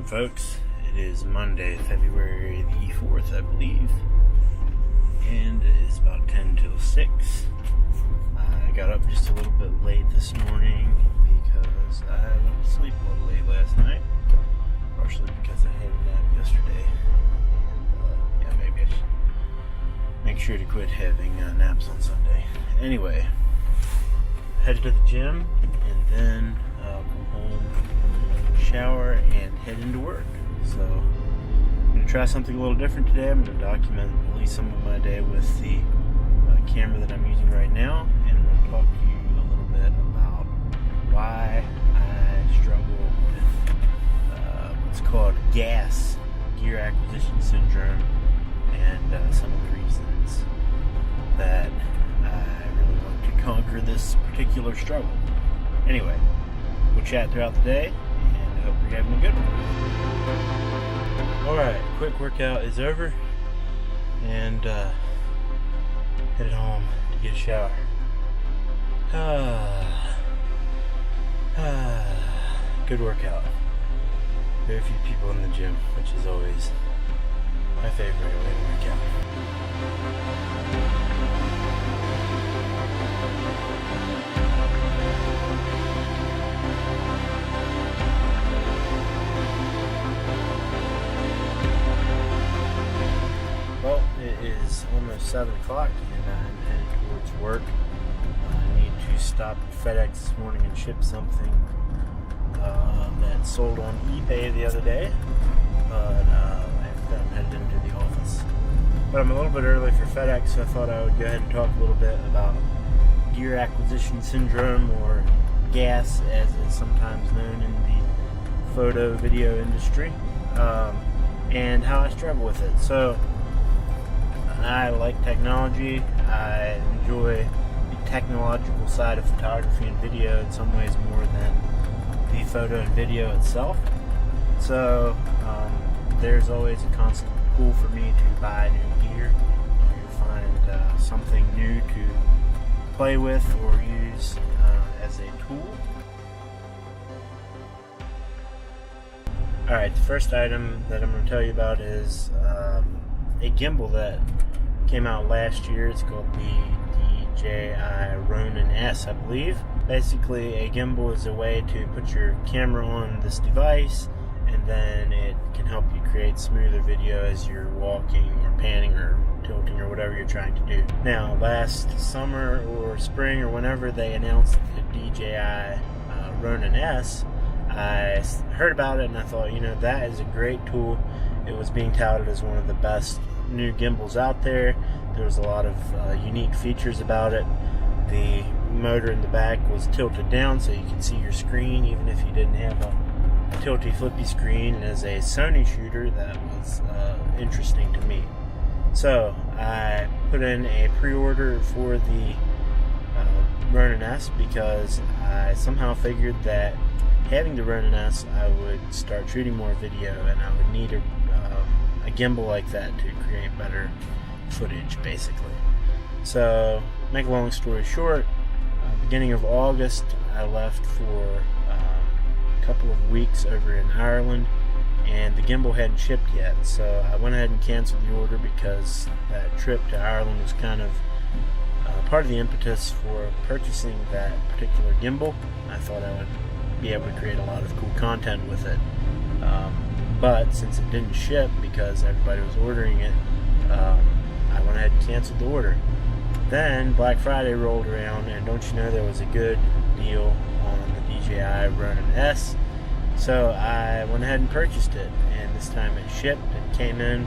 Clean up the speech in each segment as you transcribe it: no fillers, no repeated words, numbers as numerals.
folks. It is Monday, February the 4th, I believe, and it is about 10 till 6. I got up just a little bit late this morning because I went to sleep a little late last night, partially because I had a nap yesterday. And maybe I should make sure to quit having naps on Sunday. Anyway, headed to the gym, and then I'll come home, shower, and head into work. So I'm going to try something a little different today. I'm going to document at least some of my day with the camera that I'm using right now, and I'm going to talk to you a little bit about why I struggle with what's called G.A.S, gear acquisition syndrome, and some of the reasons that I really want to conquer this particular struggle. Anyway, we'll chat throughout the day, and I hope you're having a good one. Alright, quick workout is over, and headed home to get a shower. Good workout. Very few people in the gym, which is always my favorite way to work out. Well, it is almost 7 o'clock and I'm headed towards work. I need to stop at FedEx this morning and ship something that sold on eBay the other day. But I'm headed into the office. But I'm a little bit early for FedEx, so I thought I would go ahead and talk a little bit about gear acquisition syndrome, or G.A.S as it's sometimes known in the photo video industry, and how I struggle with it. So I like technology. I enjoy the technological side of photography and video in some ways more than the photo and video itself. So there's always a constant pull for me to buy new gear, to find something new to play with or use as a tool. Alright, the first item that I'm going to tell you about is a gimbal that came out last year. It's called the DJI S, I believe. Basically, a gimbal is a way to put your camera on this device, and then it can help you create smoother video as you're walking or panning or tilting or whatever you're trying to do. Now, last summer or spring or whenever they announced the DJI S, I heard about it and I thought, that is a great tool. It was being touted as one of the best new gimbals out there. There was a lot of unique features about it. The motor in the back was tilted down so you could see your screen even if you didn't have a tilty flippy screen. And as a Sony shooter, that was interesting to me. So I put in a pre-order for the Ronin S because I somehow figured that having the Ronin S, I would start shooting more video and I would need a gimbal like that to create better footage, basically. So, make a long story short, beginning of August, I left for a couple of weeks over in Ireland, and the gimbal hadn't shipped yet. So I went ahead and canceled the order because that trip to Ireland was kind of part of the impetus for purchasing that particular gimbal. I thought I would be able to create a lot of cool content with it. But since it didn't ship because everybody was ordering it, I went ahead and canceled the order. Then Black Friday rolled around, and don't you know, there was a good deal on the DJI Ronin S. So I went ahead and purchased it, and this time it shipped. It came in,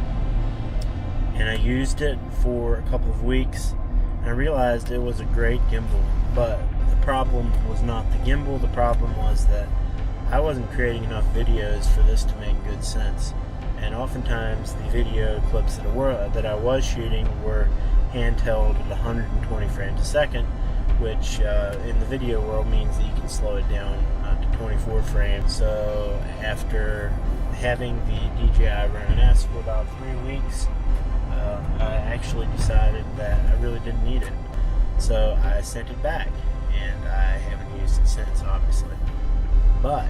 and I used it for a couple of weeks, and I realized it was a great gimbal. But the problem was not the gimbal. The problem was that I wasn't creating enough videos for this to make good sense. And oftentimes the video clips that I was shooting were handheld at 120 frames a second, which in the video world means that you can slow it down to 24 frames. So after having the DJI Ronin S for about 3 weeks, I actually decided that I really didn't need it. So I sent it back, and I haven't used it since, obviously. But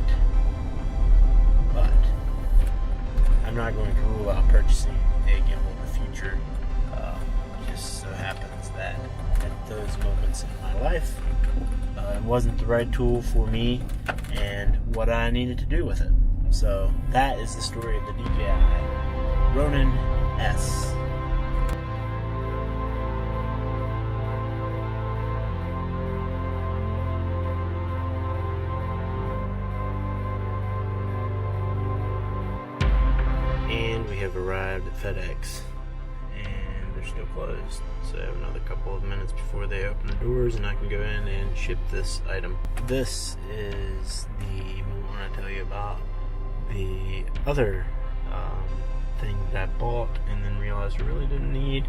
wasn't the right tool for me and what I needed to do with it. So that is the story of the DJI Ronin S. And we have arrived at FedEx, and they're still closed, so I have another couple of minutes before they open the doors and I can go in and ship this item. This is the moment I tell you about the other thing that I bought and then realized I really didn't need,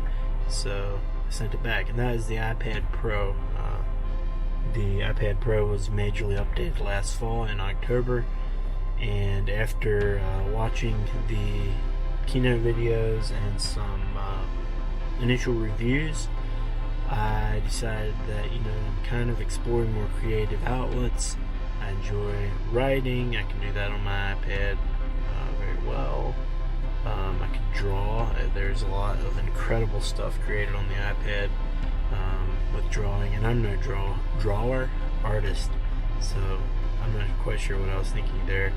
so I sent it back, and that is the iPad Pro. The iPad Pro was majorly updated last fall in October, and after watching the keynote videos and some initial reviews, I decided that, I'm kind of exploring more creative outlets. I enjoy writing. I can do that on my iPad very well. I can draw. There's a lot of incredible stuff created on the iPad with drawing, and I'm no artist, so I'm not quite sure what I was thinking there.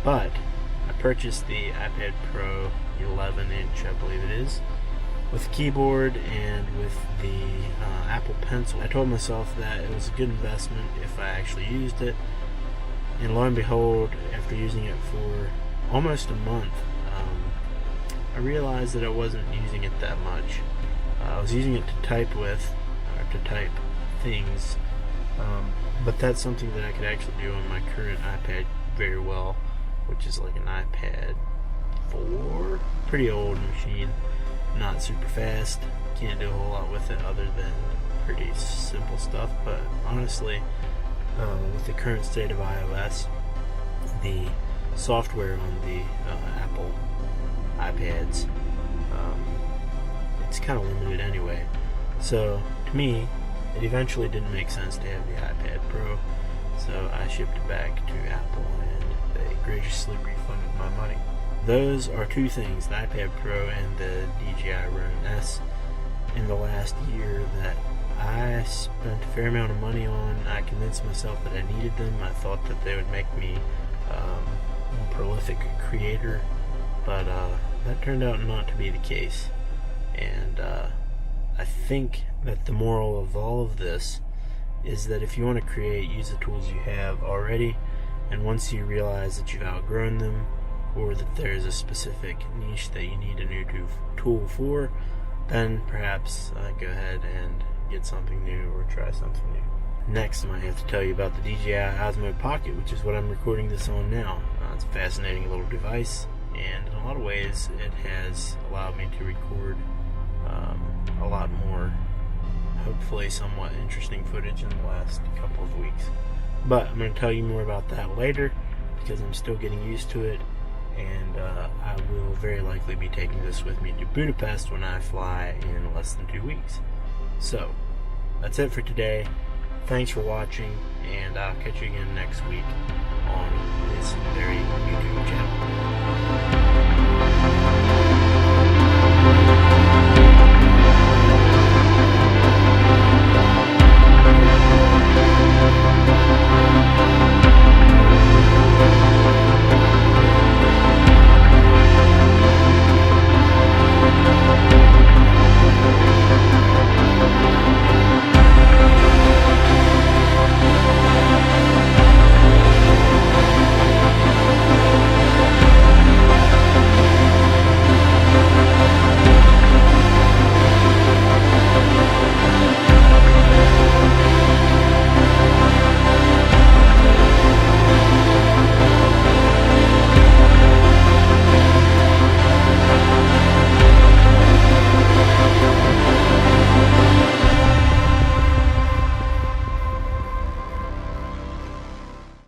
But I purchased the iPad Pro 11-inch, I believe it is, with keyboard and with the Apple Pencil. I told myself that it was a good investment if I actually used it, and lo and behold, after using it for almost a month, I realized that I wasn't using it that much. I was using it to type with, or to type things, but that's something that I could actually do on my current iPad very well, which is like an iPad 4, pretty old machine, not super fast, can't do a whole lot with it other than pretty simple stuff. But honestly, with the current state of iOS, the software on the Apple iPads, it's kind of limited anyway, so to me it eventually didn't make sense to have the iPad Pro, so I shipped it back to Apple and they graciously refunded my money. Those are two things, the iPad Pro and the DJI Ronin S, in the last year that I spent a fair amount of money on. I convinced myself that I needed them. I thought that they would make me a more prolific creator, but that turned out not to be the case. And I think that the moral of all of this is that if you want to create, use the tools you have already, and once you realize that you've outgrown them, or that there's a specific niche that you need a new tool for, then perhaps go ahead and get something new or try something new. Next, I might have to tell you about the DJI Osmo Pocket, which is what I'm recording this on now. It's a fascinating little device, and in a lot of ways it has allowed me to record a lot more, hopefully somewhat interesting footage in the last couple of weeks. But I'm going to tell you more about that later, because I'm still getting used to it, and I will very likely be taking this with me to Budapest when I fly in less than 2 weeks. So, that's it for today. Thanks for watching, and I'll catch you again next week on this very YouTube channel.